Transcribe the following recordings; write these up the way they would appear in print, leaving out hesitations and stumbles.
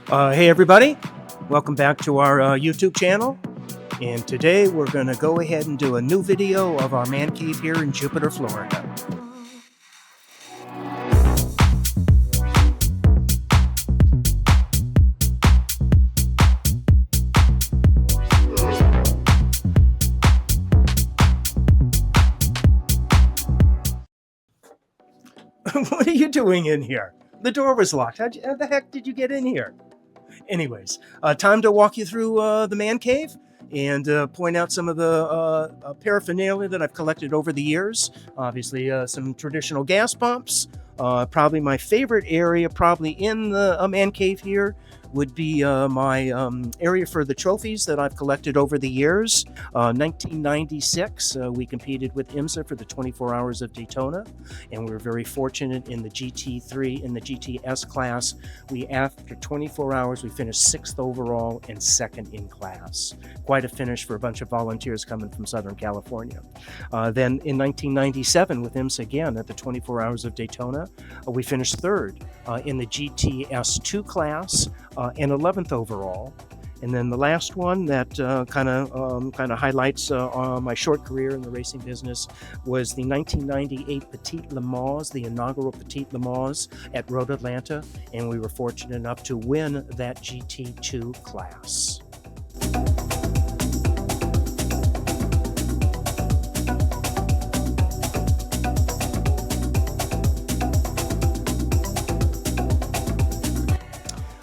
Hey everybody, welcome back to our YouTube channel, and today we're going to go ahead and do a new video of our man cave here in Jupiter, Florida. What are you doing in here? The door was locked. How the heck did you get in here? Anyways, time to walk you through the man cave and point out some of the paraphernalia that I've collected over the years. Obviously, some traditional gas pumps. Probably my favorite area, probably in the man cave here, would be my area for the trophies that I've collected over the years. 1996, we competed with IMSA for the 24 Hours of Daytona, and we were very fortunate in the GT3 and the GTS class. After 24 hours, we finished 6th overall and 2nd in class. Quite a finish for a bunch of volunteers coming from Southern California. Then in 1997 with IMSA again at the 24 Hours of Daytona, we finished 3rd in the GTS2 class and 11th overall. And then the last one that kind of highlights my short career in the racing business was the 1998 Petite Le Mans, the inaugural Petite Le Mans at Road Atlanta, and we were fortunate enough to win that GT2 class.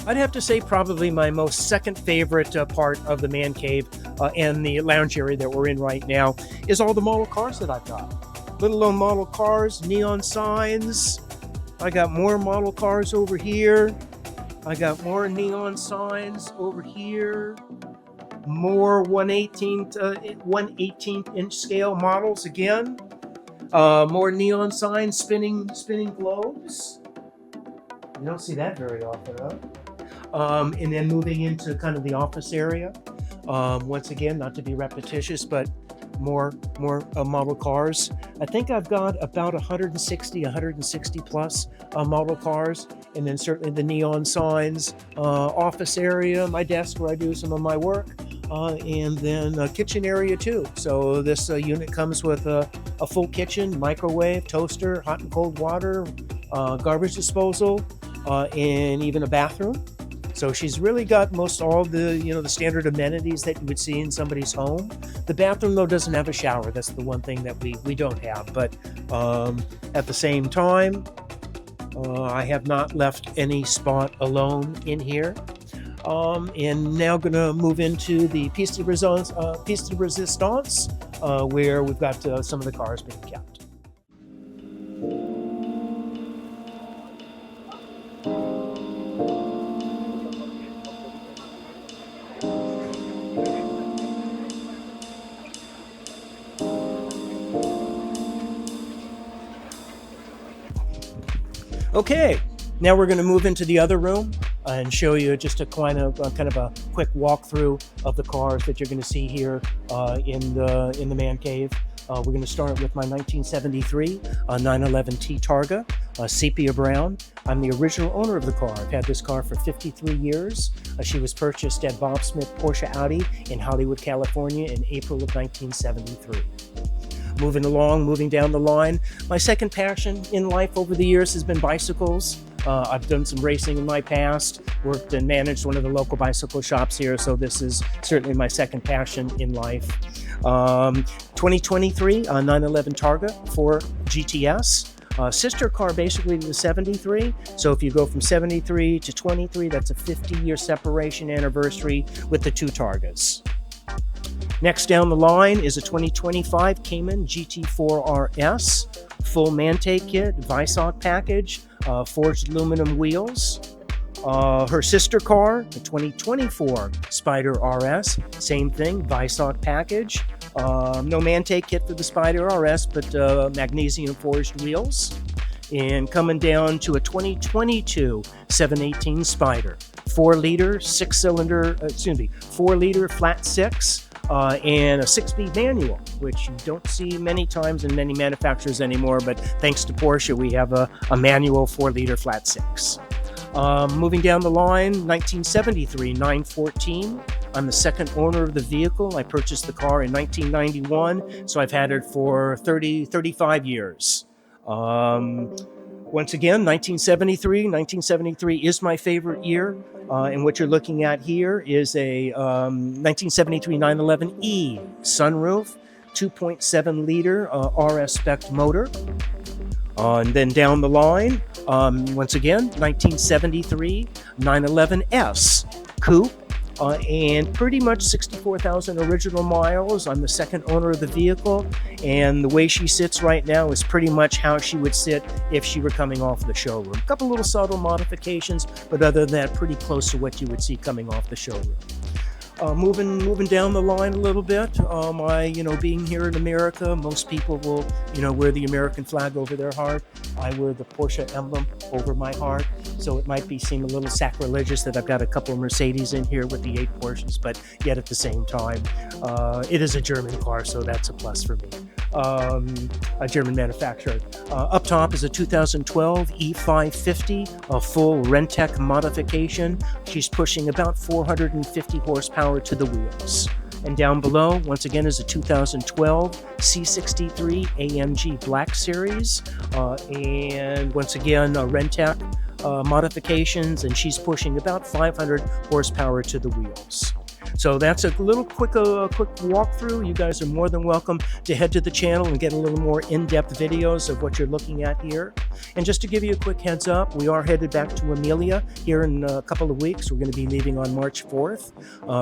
I'd have to say probably my most second favorite part of the man cave and the lounge area that we're in right now is all the model cars that I've got. Little known model cars, neon signs. I got more model cars over here. I got more neon signs over here. More 1/18th inch scale models again. More neon signs, spinning globes. You don't see that very often, huh? And then moving into kind of the office area. Once again, not to be repetitious, but more model cars. I think I've got about 160 plus model cars, and then certainly the neon signs, office area, my desk where I do some of my work, and then a kitchen area too. So this unit comes with a full kitchen, microwave, toaster, hot and cold water, garbage disposal, and even a bathroom. So she's really got most all the, the standard amenities that you would see in somebody's home. The bathroom, though, doesn't have a shower. That's the one thing that we don't have. But at the same time, I have not left any spot alone in here. And now going to move into the piste de resistance, where we've got some of the cars being kept. Okay, now we're going to move into the other room and show you just a kind of a quick walkthrough of the cars that you're going to see here in the man cave. We're going to start with my 1973 911T Targa, Sepia Brown. I'm the original owner of the car. I've had this car for 53 years. She was purchased at Bob Smith Porsche Audi in Hollywood, California in April of 1973. Moving down the line, my second passion in life over the years has been bicycles. I've done some racing in my past, worked and managed one of the local bicycle shops here, so this is certainly my second passion in life. 2023 911 Targa for GTS. Sister car basically to the 73. So if you go from 73 to 23, that's a 50-year separation anniversary with the two Targas. Next down the line is a 2025 Cayman GT4RS, full Manthey kit, Visoc package, forged aluminum wheels. Her sister car, the 2024 Spyder RS, same thing, Visoc package. No Manthey kit for the Spyder RS, but magnesium forged wheels. And coming down to a 2022 718 Spyder, 4-liter, 4-liter flat 6. And a 6-speed manual, which you don't see many times in many manufacturers anymore, but thanks to Porsche, we have a manual 4-liter flat 6. Moving down the line, 1973 914. I'm the second owner of the vehicle. I purchased the car in 1991, so I've had it for 35 years. Once again, 1973. 1973 is my favorite year. And what you're looking at here is a 1973 911E sunroof, 2.7 liter RS spec motor. And then down the line, once again, 1973 911S coupe. And pretty much 64,000 original miles. I'm the second owner of the vehicle, and the way she sits right now is pretty much how she would sit if she were coming off the showroom. A couple little subtle modifications, but other than that, pretty close to what you would see coming off the showroom. Moving down the line a little bit, being here in America, most people will, wear the American flag over their heart. I wear the Porsche emblem over my heart, so it might seem a little sacrilegious that I've got a couple of Mercedes in here with the 8 Porsches, but yet at the same time, it is a German car, so that's a plus for me. A German manufacturer. Up top is a 2012 E550, a full Rentec modification. She's pushing about 450 horsepower to the wheels. And down below, once again, is a 2012 C63 AMG Black Series. And once again, Rentec modifications, and she's pushing about 500 horsepower to the wheels. So that's a little quick walkthrough. You guys are more than welcome to head to the channel and get a little more in-depth videos of what you're looking at here. And just to give you a quick heads up, we are headed back to Amelia here in a couple of weeks. We're going to be leaving on March 4th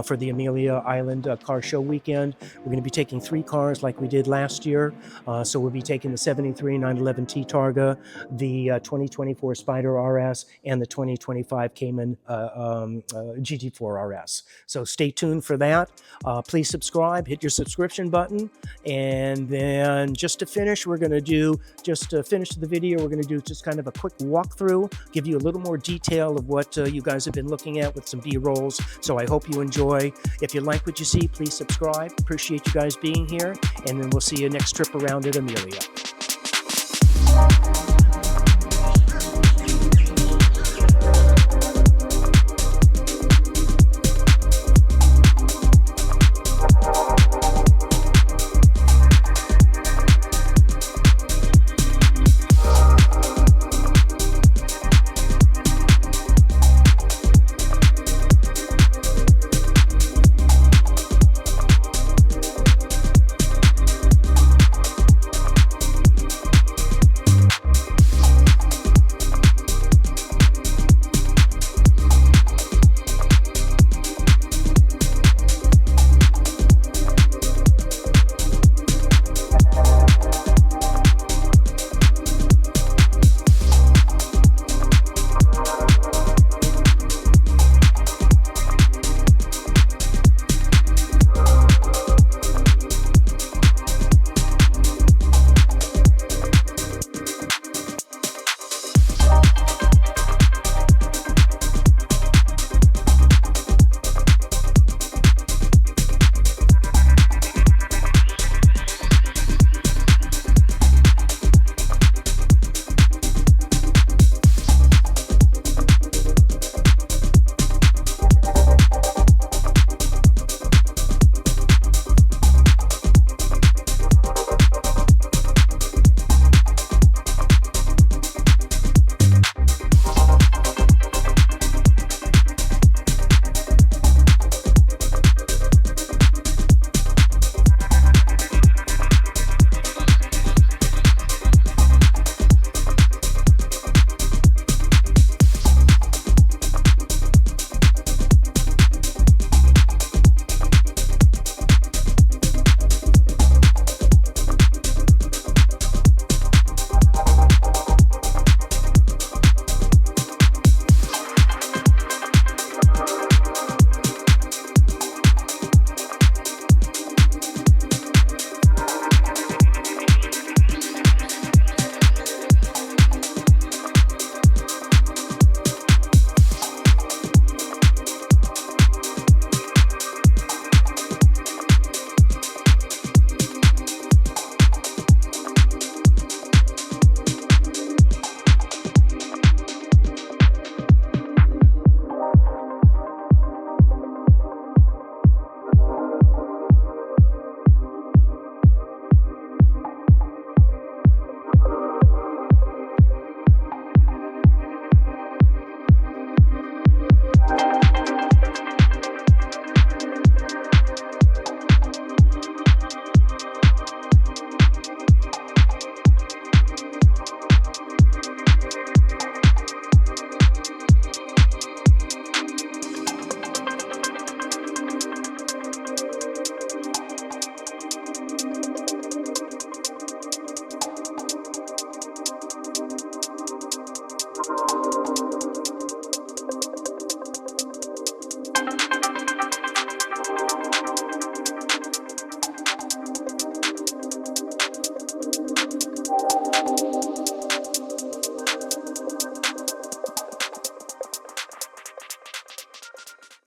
for the Amelia Island Car Show weekend. We're going to be taking 3 cars like we did last year. So we'll be taking the 73 911T Targa, the 2024 Spyder RS, and the 2025 Cayman GT4RS. So stay tuned for that. Please subscribe, hit your subscription button, and then just to finish, we're going to do, to finish the video, we're going to do just kind of a quick walkthrough, give you a little more detail of what you guys have been looking at with some B-rolls. So I hope you enjoy. If you like what you see, please subscribe. Appreciate you guys being here, and then we'll see you next trip around at Amelia.